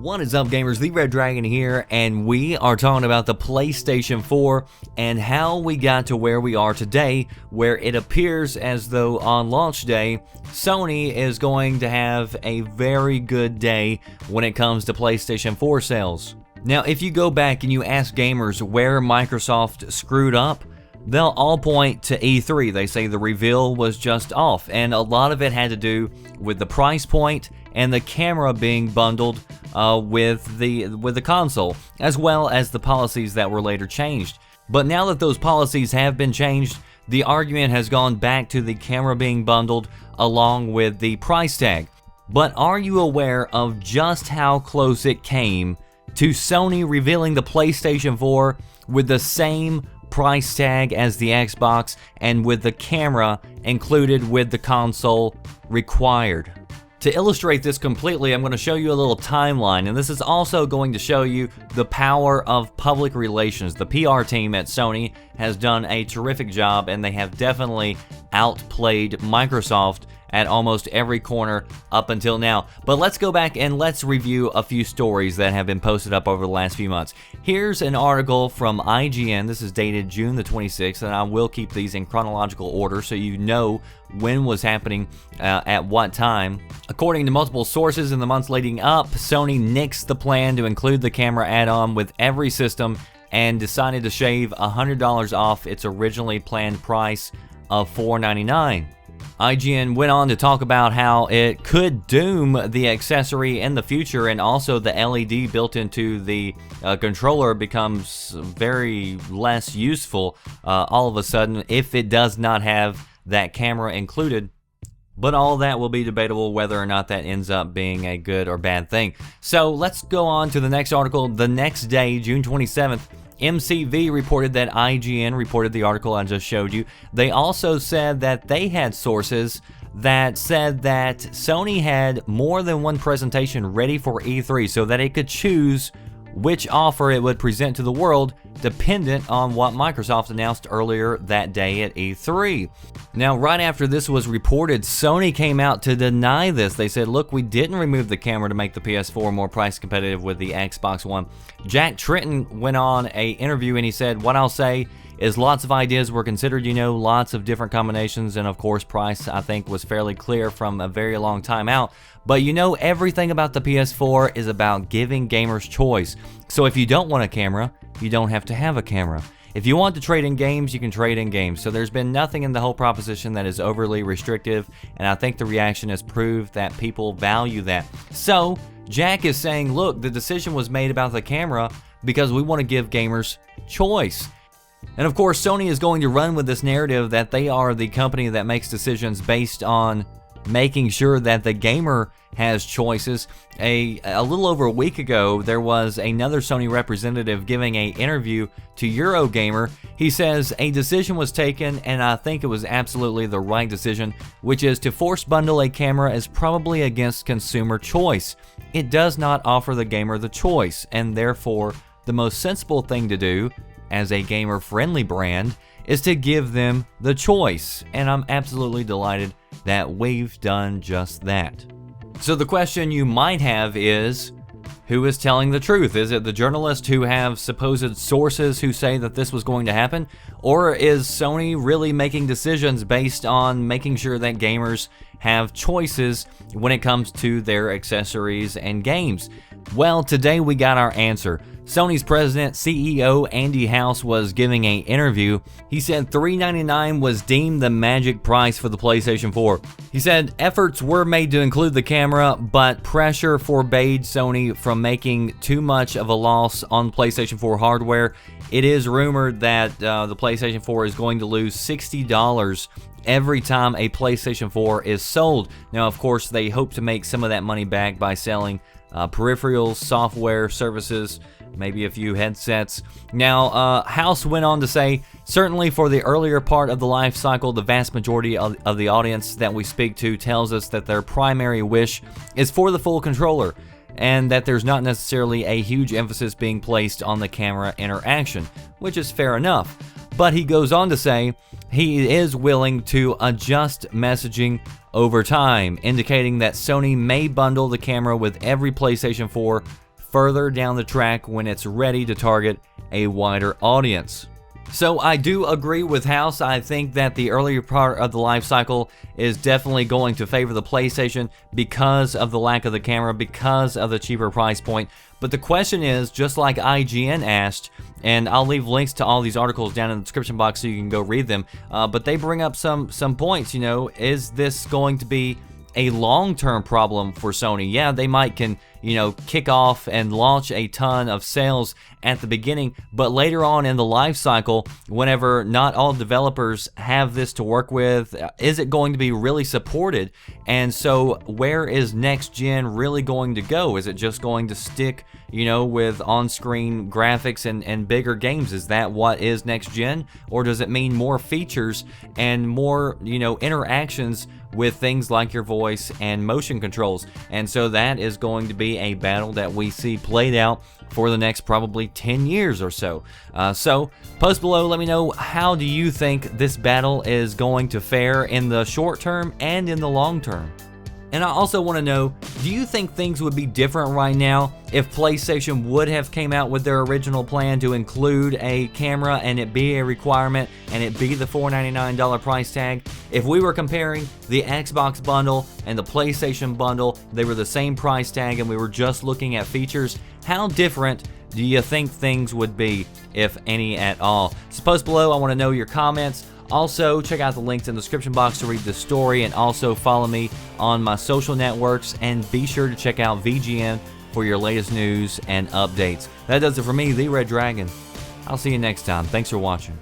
What is up, gamers? The Red Dragon here, and we are talking about the PlayStation 4 and how we got to where we are today, where it appears as though on launch day, Sony is going to have a very good day when it comes to PlayStation 4 sales. Now, if you go back and you ask gamers where Microsoft screwed up, they'll all point to E3. They say the reveal was just off, and a lot of it had to do with the price point and the camera being bundled with the console, as well as the policies that were later changed. But now that those policies have been changed, the argument has gone back to the camera being bundled along with the price tag. But are you aware of just how close it came to Sony revealing the PlayStation 4 with the same price tag as the Xbox and with the camera included with the console required? To illustrate this completely, I'm going to show you a little timeline, and this is also going to show you the power of public relations. The PR team at Sony has done a terrific job, and they have definitely outplayed Microsoft at almost every corner up until now. But let's go back and let's review a few stories that have been posted up over the last few months. Here's an article from IGN. This is dated June the 26th, and I will keep these in chronological order so you know when was happening at what time. According to multiple sources in the months leading up, Sony nixed the plan to include the camera add-on with every system and decided to shave $100 off its originally planned price of $499. IGN went on to talk about how it could doom the accessory in the future, and also the LED built into the controller becomes very less useful all of a sudden if it does not have that camera included. But all that will be debatable whether or not that ends up being a good or bad thing. So let's go on to the next article. The next day, June 27th, MCV reported that IGN reported the article I just showed you. They also said that they had sources that said that Sony had more than one presentation ready for E3 so that it could choose which offer it would present to the world dependent on what Microsoft announced earlier that day at E3. Now, right after this was reported, Sony came out to deny this. They said, look, we didn't remove the camera to make the PS4 more price competitive with the Xbox One. Jack Tretton went on an interview and he said, what I'll say is lots of ideas were considered, lots of different combinations, and of course price I think was fairly clear from a very long time out. But everything about the PS4 is about giving gamers choice. So if you don't want a camera, you don't have to have a camera. If you want to trade in games, you can trade in games. So there's been nothing in the whole proposition that is overly restrictive, and I think the reaction has proved that people value that. So Jack is saying, look, the decision was made about the camera because we want to give gamers choice. And of course, Sony is going to run with this narrative that they are the company that makes decisions based on making sure that the gamer has choices. A little over a week ago, there was another Sony representative giving an interview to Eurogamer. He says a decision was taken, and I think it was absolutely the right decision, which is to force bundle a camera is probably against consumer choice. It does not offer the gamer the choice, and therefore the most sensible thing to do as a gamer-friendly brand is to give them the choice, and I'm absolutely delighted that we've done just that. So the question you might have is, who is telling the truth? Is it the journalists who have supposed sources who say that this was going to happen? Or is Sony really making decisions based on making sure that gamers have choices when it comes to their accessories and games? Well, today we got our answer. Sony's president, CEO Andy House, was giving an interview. He said $399 was deemed the magic price for the PlayStation 4. He said efforts were made to include the camera, but pressure forbade Sony from making too much of a loss on PlayStation 4 hardware. It is rumored that the PlayStation 4 is going to lose $60 every time a PlayStation 4 is sold. Now, of course, they hope to make some of that money back by selling peripherals, software, services, maybe a few headsets. Now, House went on to say, certainly for the earlier part of the life cycle, the vast majority of the audience that we speak to tells us that their primary wish is for the full controller, and that there's not necessarily a huge emphasis being placed on the camera interaction, which is fair enough. But he goes on to say he is willing to adjust messaging over time, indicating that Sony may bundle the camera with every PlayStation 4 further down the track when it's ready to target a wider audience. So I do agree with House. I think that the earlier part of the life cycle is definitely going to favor the PlayStation because of the lack of the camera, because of the cheaper price point. But the question is, just like IGN asked, and I'll leave links to all these articles down in the description box so you can go read them, but they bring up some points, you know, is this going to be a long-term problem for Sony? Yeah, they might kick off and launch a ton of sales at the beginning, but later on in the life cycle, whenever not all developers have this to work with, is it going to be really supported? And so where is next gen really going to go? Is it just going to stick, with on-screen graphics and bigger games? Is that what is next gen? Or does it mean more features and more, interactions with things like your voice and motion controls? And so that is going to be a battle that we see played out for the next probably 10 years or so. So post below, let me know, how do you think this battle is going to fare in the short term and in the long term? And I also want to know, do you think things would be different right now if PlayStation would have came out with their original plan to include a camera and it be a requirement and it be the $499 price tag? If we were comparing the Xbox bundle and the PlayStation bundle, they were the same price tag and we were just looking at features, how different do you think things would be, if any at all? So post below, I want to know your comments. Also, check out the links in the description box to read the story, and also follow me on my social networks, and be sure to check out VGN for your latest news and updates. That does it for me, The Red Dragon. I'll see you next time. Thanks for watching.